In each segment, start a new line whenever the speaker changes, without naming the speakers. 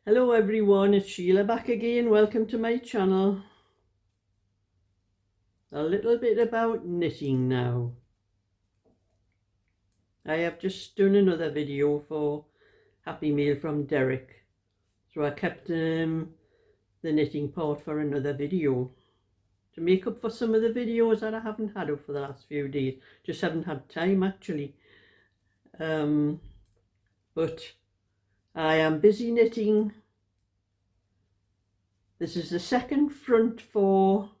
Hello everyone, it's Sheila back again. Welcome to my channel. A little bit about knitting now. I have just done another video for Happy Meal from Derek. So I kept the knitting part for another video. To make up for some of the videos that I haven't had up for the last few days. Just haven't had time actually. But I am busy knitting. This is the second front for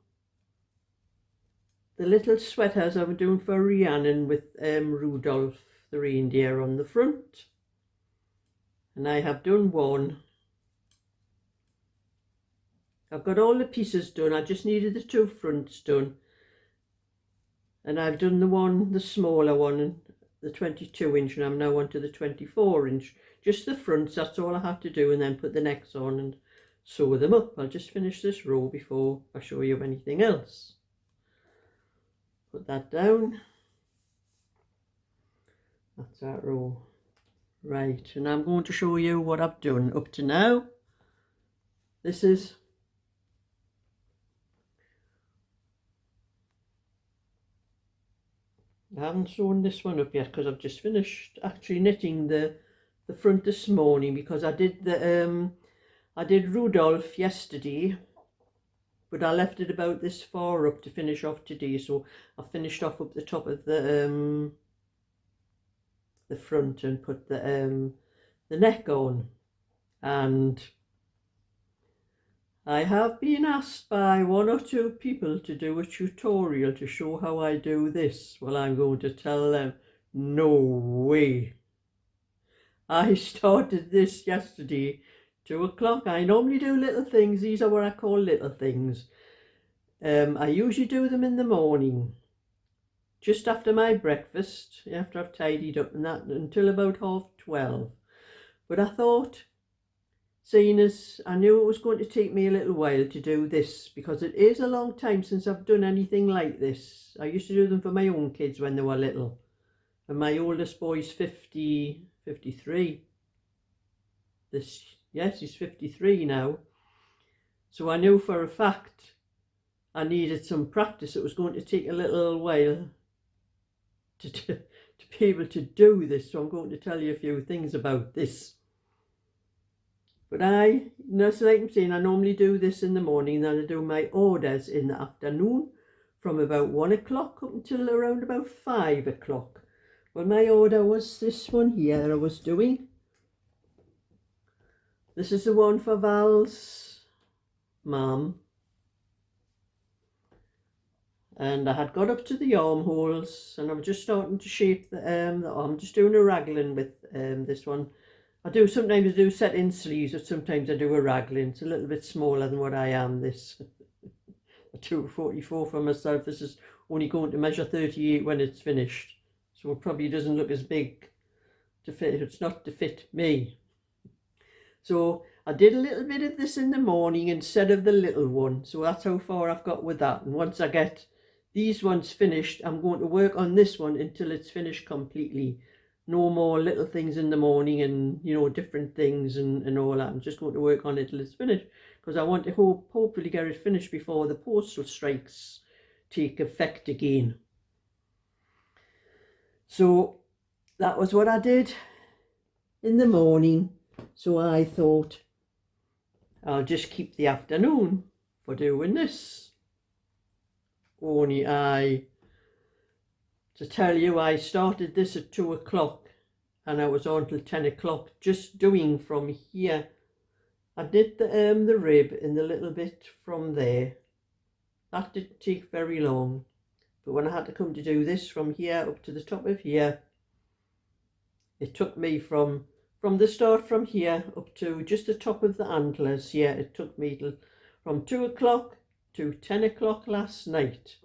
the little sweaters I'm doing for Rhiannon with Rudolph the reindeer on the front. And I have done one. I've got all the pieces done. I just needed the two fronts done. And I've done the smaller one, the 22 inch, and I'm now onto the 24 inch. Just the fronts, that's all I have to do, and then put the necks on and sew them up. I'll just finish this row before I show you anything else. Put that down. That's that row. Right, and I'm going to show you what I've done up to now. This is I haven't sewn this one up yet because I've just finished actually knitting the front this morning, because I did Rudolph yesterday, but I left it about this far up to finish off today, so I finished off up the top of the front and put the neck on. And I have been asked by one or two people to do a tutorial to show how I do this. Well, I'm going to tell them, no way. I started this yesterday, 2 o'clock. I normally do little things. These are what I call little things. I usually do them in the morning, just after my breakfast, after I've tidied up and that, until about 12:30. But I thought, seeing as I knew it was going to take me a little while to do this, because it is a long time since I've done anything like this. I used to do them for my own kids when they were little. And my oldest boy's 53. Yes, he's 53 now. So I knew for a fact I needed some practice. It was going to take a little while to be able to do this. So I'm going to tell you a few things about this. But like I'm saying, I normally do this in the morning, then I do my orders in the afternoon from about 1 o'clock up until around about 5 o'clock. Well, my order was this one here that I was doing. This is the one for Val's mum. And I had got up to the armholes and I was just starting to shape the arm, just doing a raglan with this one. Sometimes I do set in sleeves, but sometimes I do a raglan. It's a little bit smaller than what I am, this. A 244 for myself. This is only going to measure 38 when it's finished. So it probably doesn't look as big to fit. It's not to fit me. So I did a little bit of this in the morning instead of the little one. So that's how far I've got with that. And once I get these ones finished, I'm going to work on this one until it's finished completely. No more little things in the morning and, you know, different things and all that. I'm just going to work on it till it's finished, because I want to hopefully get it finished before the postal strikes take effect again. So that was what I did in the morning. So I thought I'll just keep the afternoon for doing this. Only to tell you, I started this at 2 o'clock and I was on till 10 o'clock just doing from here. I did the rib in the little bit from there. That didn't take very long. But when I had to come to do this from here up to the top of here, it took me from the start from here up to just the top of the antlers here. It took me from 2 o'clock to 10 o'clock last night.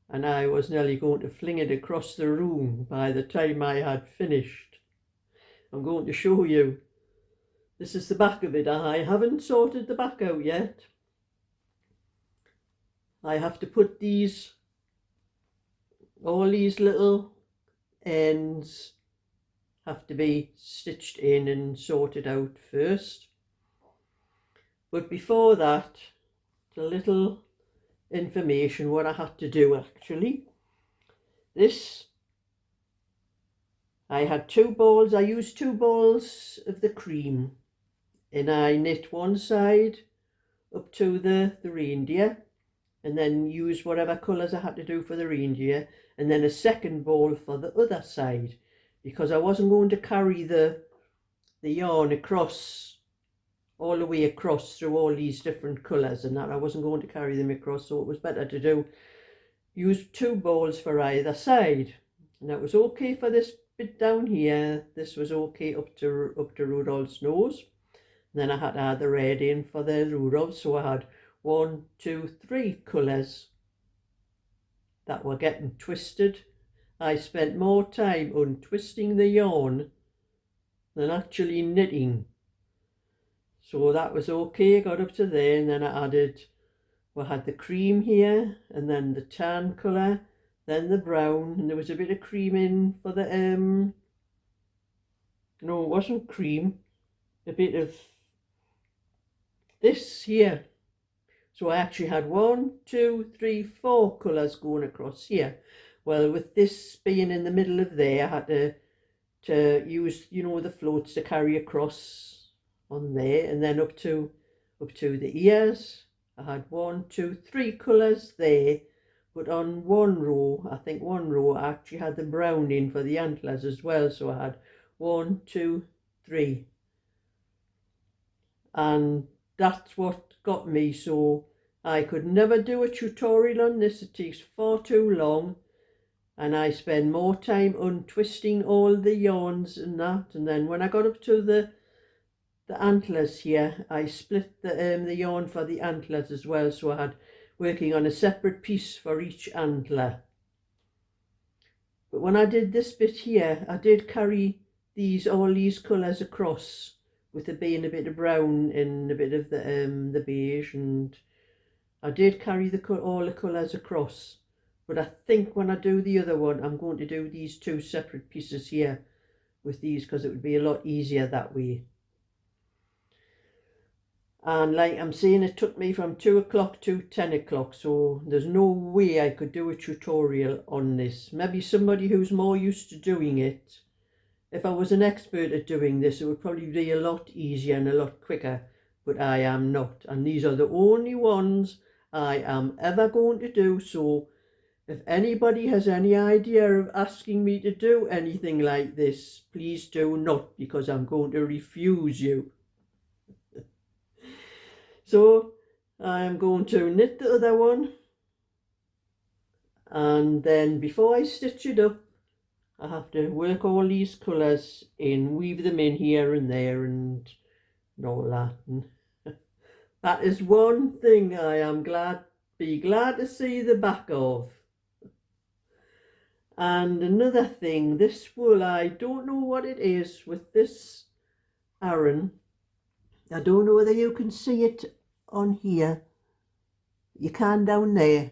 And I was nearly going to fling it across the room by the time I had finished. I'm going to show you. This is the back of it. I haven't sorted the back out yet. I have to put all these little ends have to be stitched in and sorted out first. But before that, a little information what I had to do actually. This, I had 2 balls, I used 2 balls of the cream, and I knit one side up to the reindeer, and then use whatever colours I had to do for the reindeer, and then a second ball for the other side, because I wasn't going to carry the yarn across, all the way across through all these different colours, and that I wasn't going to carry them across, so it was better to use 2 balls for either side. And that was okay for this bit down here. This was okay up to Rudolph's nose. And then I had to add the red in for the Rudolph, so I had 1, 2, 3 colours that were getting twisted. I spent more time untwisting the yarn than actually knitting. So that was okay, got up to there, and then I added, we had the cream here, and then the tan colour, then the brown, and there was a bit of cream in for the, no, it wasn't cream, a bit of this here. So I actually had 1, 2, 3, 4 colours going across here. Well, with this being in the middle of there, I had to use, you know, the floats to carry across on there, and then up to the ears. I had 1, 2, 3 colours there, but on one row, I think one row, I actually had the brown in for the antlers as well. So I had 1, 2, 3. And that's what got me, so I could never do a tutorial on this. It takes far too long, and I spend more time untwisting all the yarns and that. And then when I got up to the antlers here, I split the yarn for the antlers as well, so I had working on a separate piece for each antler. But when I did this bit here, I did carry all these colours across, with it being a bit of brown and a bit of the beige, and I did carry all the colours across. But I think when I do the other one, I'm going to do these 2 separate pieces here with these, because it would be a lot easier that way. And like I'm saying, it took me from 2 o'clock to 10 o'clock, so there's no way I could do a tutorial on this. Maybe somebody who's more used to doing it. If I was an expert at doing this, it would probably be a lot easier and a lot quicker, but I am not. And these are the only ones I am ever going to do, so if anybody has any idea of asking me to do anything like this, please do not, because I'm going to refuse you. So I'm going to knit the other one, and then before I stitch it up, I have to work all these colours in, weave them in here and there and all that. And that is one thing I am glad to see the back of. And another thing, this wool, I don't know what it is with this Aran. I don't know whether you can see it on here. You can down there.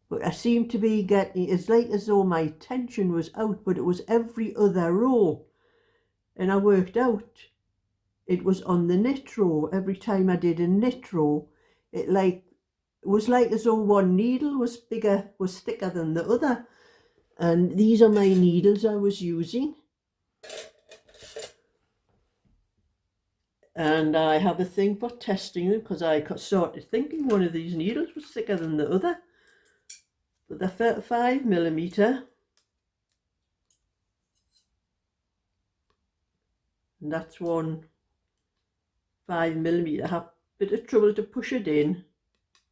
But I seem to be getting, it's like as though my tension was out, but it was every other row. And I worked out it was on the knit row. Every time I did a knit row, it was like as though one needle was thicker than the other. And these are my needles I was using. And I have a thing for testing them, because I started thinking one of these needles was thicker than the other. But the 5mm, and that's one 5mm. I have a bit of trouble to push it in.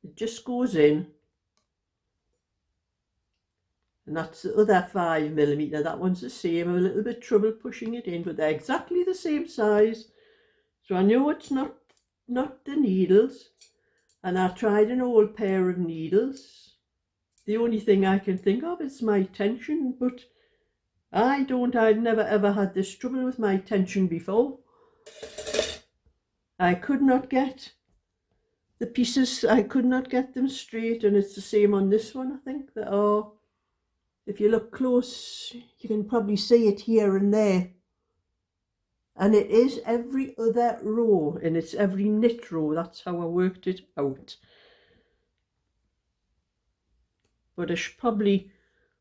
It just goes in. And that's the other 5mm. That one's the same. I have a little bit of trouble pushing it in, but they're exactly the same size. So I know it's not the needles. And I tried an old pair of needles. The only thing I can think of is my tension, but I'd never ever had this trouble with my tension before. I could not get the pieces, I could not get them straight, and it's the same on this one, I think. If you look close, you can probably see it here and there. And it is every other row, and it's every knit row. That's how I worked it out. But I should probably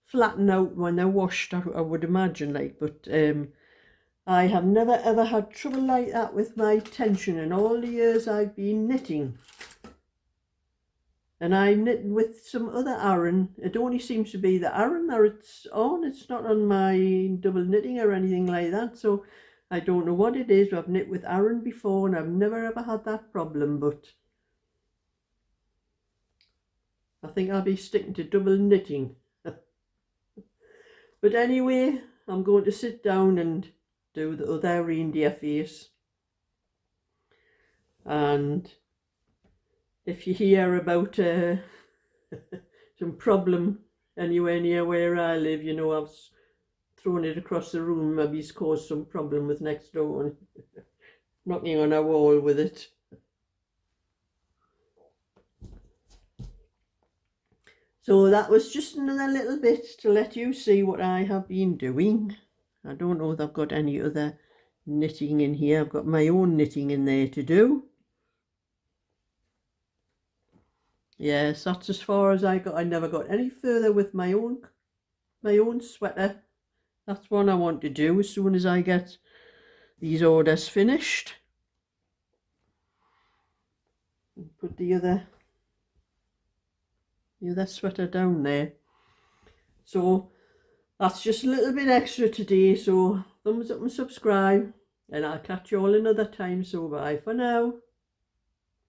flatten out when they're washed, I would imagine, like, but I have never ever had trouble like that with my tension in all the years I've been knitting. And I knit with some other Aran. It only seems to be the Aran that it's on. It's not on my double knitting or anything like that. So I don't know what it is. I've knit with Aran before and I've never ever had that problem. But I think I'll be sticking to double knitting. But anyway, I'm going to sit down and do the other reindeer face. And if you hear about some problem anywhere near where I live, you know, I've thrown it across the room. Maybe it's caused some problem with next door and knocking on a wall with it. So that was just another little bit to let you see what I have been doing. I don't know if I've got any other knitting in here. I've got my own knitting in there to do. Yes, that's as far as I got. I never got any further with my own sweater. That's one I want to do as soon as I get these orders finished. Put the other sweater down there. So that's just a little bit extra today. So thumbs up and subscribe, and I'll catch you all another time. So bye for now.